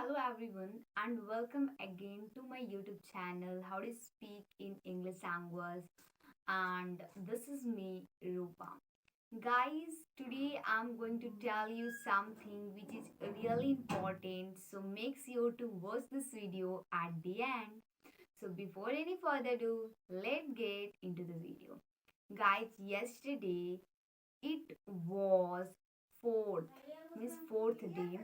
Hello everyone and welcome again to my YouTube channel How to Speak in English Language, and this is me Rupa. Guys, today I'm going to tell you something which is really important, so make sure to watch this video at the end. So before any further ado, let's get into the video. Guys, yesterday it was fourth, fourth day.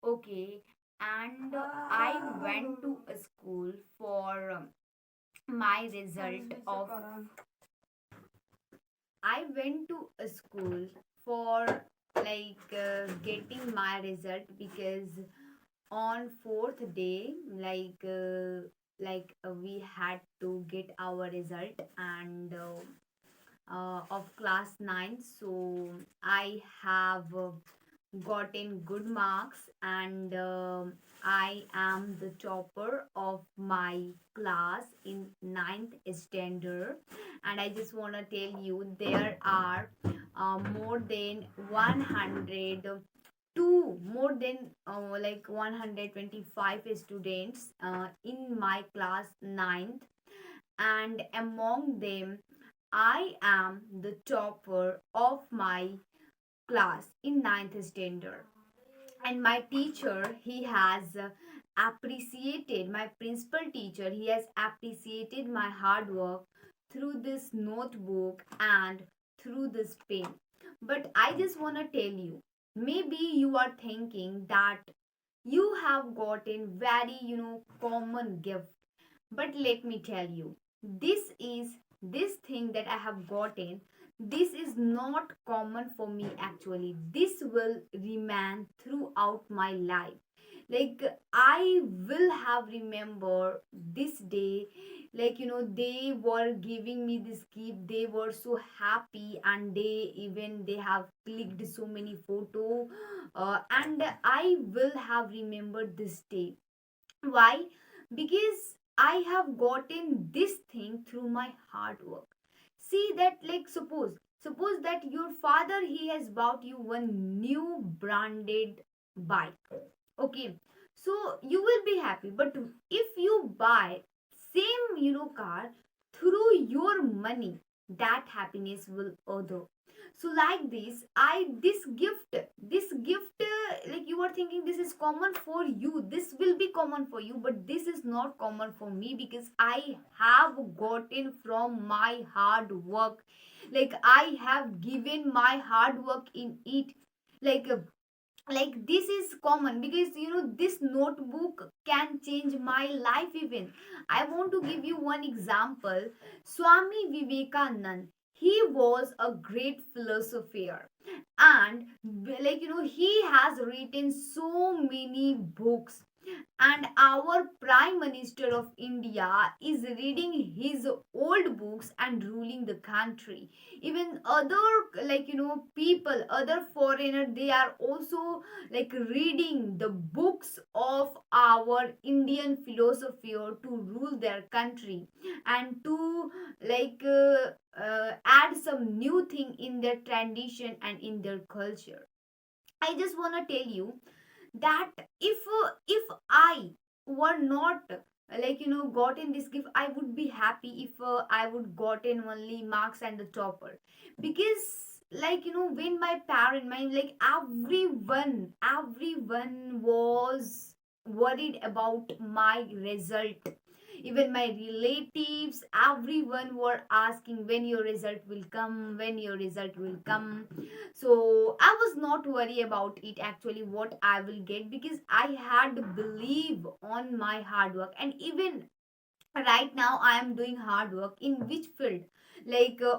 Okay, and I went to a school for my result of. I went to a school for getting my result because on fourth day we had to get our result and of class 9, so I have gotten good marks and I am the topper of my class in ninth standard. And I just want to tell you there are more than 100 two more than 125 students in my class ninth, and among them I am the topper of my class in ninth standard. And my teacher, he has appreciated, my principal teacher, he has appreciated my hard work through this notebook and through this pen. But I just want to tell you, maybe you are thinking that you have gotten very common gift, but let me tell you, this thing that I have gotten, this is not common for me actually. This will remain throughout my life. Like I will have remember this day, they were giving me this gift, they were so happy, and they have clicked so many photo, and I will have remembered this day. Why? Because I have gotten this thing through my hard work. See that, like, suppose that your father, he has bought you one new branded bike. Okay, so you will be happy. But if you buy same car through your money, that happiness will other. So like this, this gift, like you are thinking this is common for you, this will be common for you, but this is not common for me because I have gotten from my hard work. Like I have given my hard work in it. like uh, like this is common because this notebook can change my life even. I want to give you one example. Swami Vivekanand, he was a great philosopher, and he has written so many books, and our prime minister of India is reading his old books and ruling the country. Even other people, other foreigner, they are also reading the books of our Indian philosopher to rule their country and to add some new thing in their tradition and in their culture. I just want to tell you that if I were not gotten this gift, I would be happy if I would gotten only marks and the topper. Because when my parent, my everyone was worried about my result. Even my relatives, everyone were asking when your result will come, when your result will come. So I was not worried about it actually what I will get, because I had believe on my hard work. And even right now I am doing hard work in which field,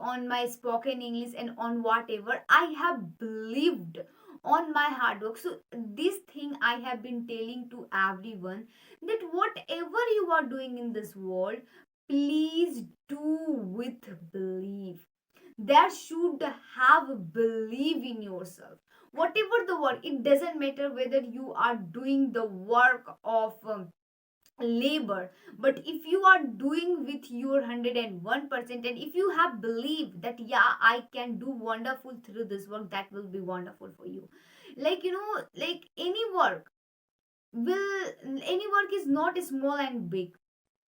on my spoken English and on whatever I have believed on my hard work. So this thing I have been telling to everyone, that whatever you are doing in this world, please do with belief. There should have belief in yourself. Whatever the work, it doesn't matter whether you are doing the work of labor, but if you are doing with your 101%, and if you have belief that yeah, I can do wonderful through this work, that will be wonderful for you. Like any work, will any work is not small and big.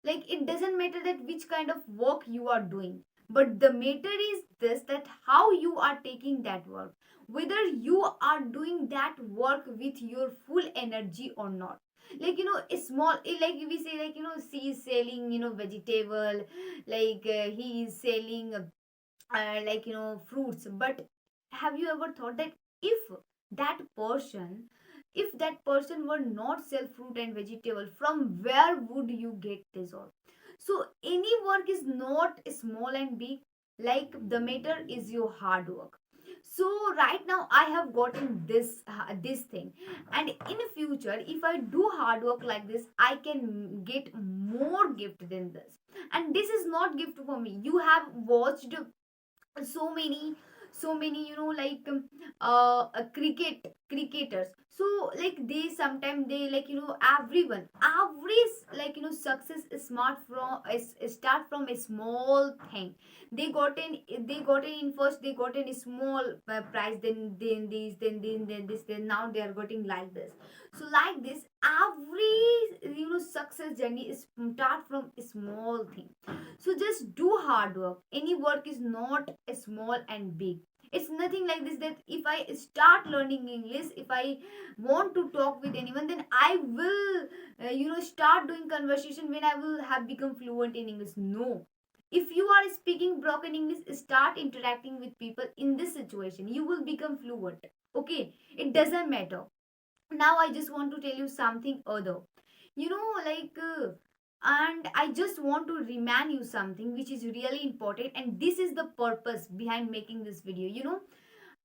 Like it doesn't matter that which kind of work you are doing, but the matter is this, that how you are taking that work, whether you are doing that work with your full energy or not. Like a small like we say, like she is selling vegetable, like he is selling fruits. But have you ever thought that if that person if that person were not sell fruit and vegetable, from where would you get this all? So any work is not small and big. Like the matter is your hard work. So right now I have gotten this thing, and in future if I do hard work like this, I can get more gift than this. And this is not gift for me. You have watched so many cricketers. So like they sometimes they everyone every success is smart from is start from a small thing. They got in first, they got in a small price, then this, then this, then now they are getting like this. So like this every success journey is start from a small thing. So just do hard work. Any work is not small and big. It's nothing like this, that if I start learning English, if I want to talk with anyone, then I will, start doing conversation when I will have become fluent in English. No. If you are speaking broken English, start interacting with people in this situation. You will become fluent. Okay? It doesn't matter. Now I just want to tell you something other. And I just want to remind you something which is really important, and this is the purpose behind making this video.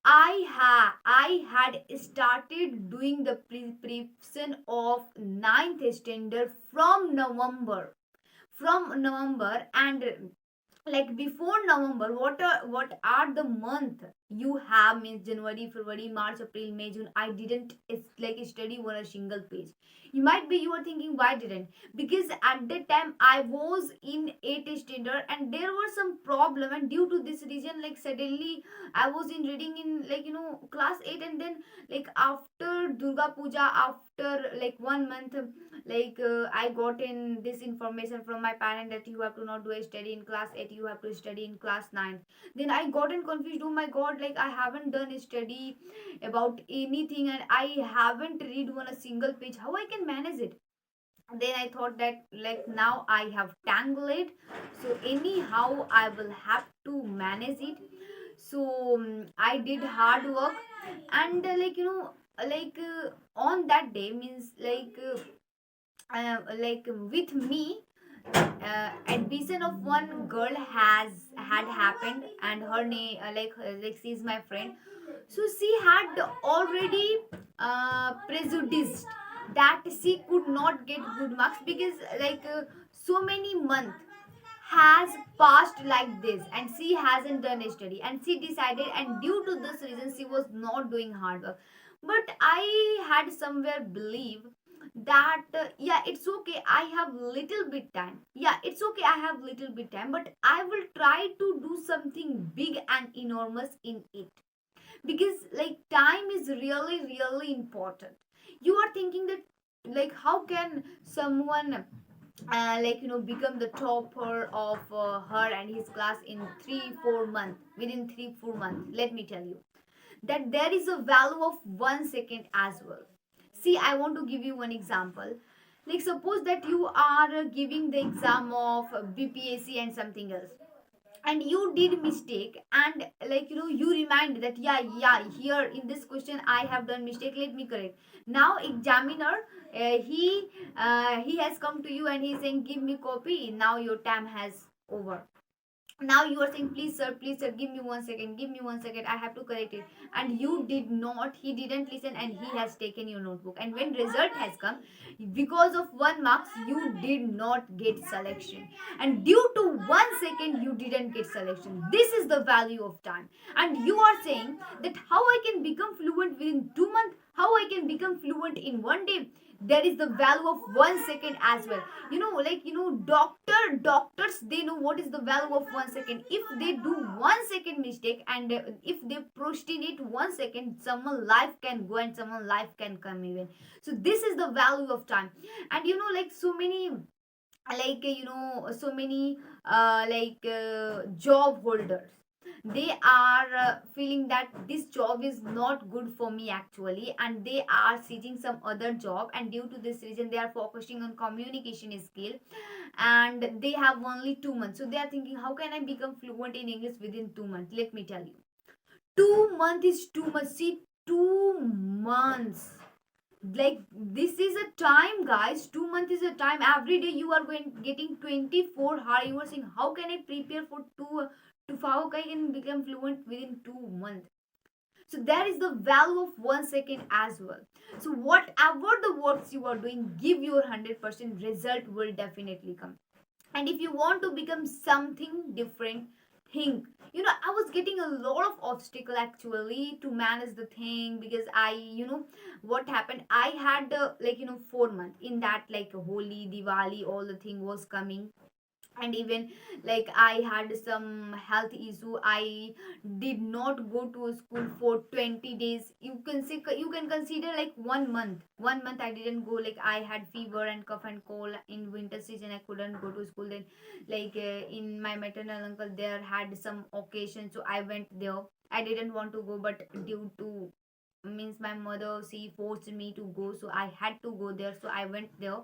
I had started doing the preparation of ninth standard from November. And like before November, what are the month you have, means January, February, March, April, May, June. I didn't study one a single page. You are thinking, why didn't? Because at that time I was in 8th standard and there was some problem, and due to this reason, like suddenly I was in reading in class 8. And then like after Durga Puja, after like 1 month, I got in this information from my parent that you have to not do a study in class 8, you have to study in class 9. Then I got in confused. Oh my god, like I haven't done a study about anything, and I haven't read one a single page. How I can manage it? Then I thought that like now I have tangled it, so anyhow I will have to manage it. So I did hard work. And on that day, means with me, admission of one girl had happened, and her name, she's my friend. So she had already prejudiced that she could not get good marks, because so many months has passed like this and she hasn't done a study, and she decided, and due to this reason she was not doing hard work. But I had somewhere believe that yeah, it's okay, I have little bit time. Yeah, it's okay, I have little bit time, but I will try to do something big and enormous in it. Because like time is really really important. You are thinking that like how can someone become the topper of her and his class in 3 4 months, within 3 4 months? Let me tell you that there is a value of 1 second as well. See, I want to give you one example. Like suppose that you are giving the exam of BPSC and something else, and you did mistake, and you remind that yeah, here in this question I have done mistake, let me correct. Now examiner, he has come to you and he's saying give me copy, now your time has over. Now you are saying, please sir, give me 1 second, give me 1 second, I have to correct it. And you did not, he didn't listen, and he has taken your notebook. And when result has come, because of 1 marks you did not get selection, and due to 1 second you didn't get selection. This is the value of time. And you are saying that how I can become fluent within 2 months, how I can become fluent in one day. There is the value of 1 second as well. Doctors, they know what is the value of 1 second. If they do 1 second mistake, and if they procrastinate 1 second, someone life can go and someone life can come even. So this is the value of time. And so many, so many job holders, they are feeling that this job is not good for me actually, and they are seeking some other job, and due to this reason they are focusing on communication skill, and they have only 2 months. So they are thinking, how can I become fluent in English within 2 months? Let me tell you, 2 months is too much. See, 2 months, like this is a time, guys. 2 months is a time. Every day you are going getting 24 hours. You are saying, how can I prepare for to how can I become fluent within 2 months? So there is the value of 1 second as well. So whatever the works you are doing, give your 100%, result will definitely come. And if you want to become something different, think. I was getting a lot of obstacle actually to manage the thing, because what happened, I had 4 months in that, like Holi, Diwali, all the thing was coming. And even like I had some health issue, I did not go to a school for 20 days. You can consider like 1 month. 1 month I didn't go, like I had fever and cough and cold in winter season, I couldn't go to school. Then in my maternal uncle there had some occasion, so I went there. I didn't want to go, but due to, means my mother, she forced me to go, so I had to go there, so I went there.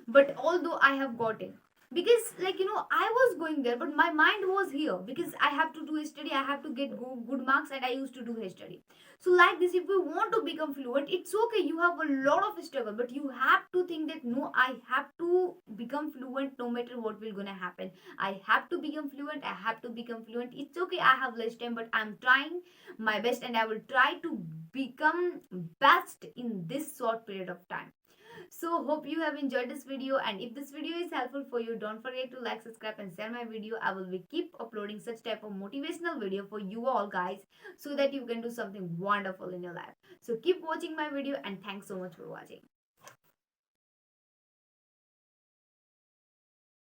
But although I have got it, because I was going there, but my mind was here, because I have to do history, I have to get good marks, and I used to do history. So like this, if we want to become fluent, it's okay, you have a lot of struggle, but you have to think that no, I have to become fluent no matter what will gonna happen. I have to become fluent, I have to become fluent. It's okay, I have less time, but I'm trying my best, and I will try to become best in this short period of time. So hope you have enjoyed this video, and if this video is helpful for you, don't forget to like, subscribe and share my video. I will be keep uploading such type of motivational video for you all guys, so that you can do something wonderful in your life. So keep watching my video, and thanks so much for watching.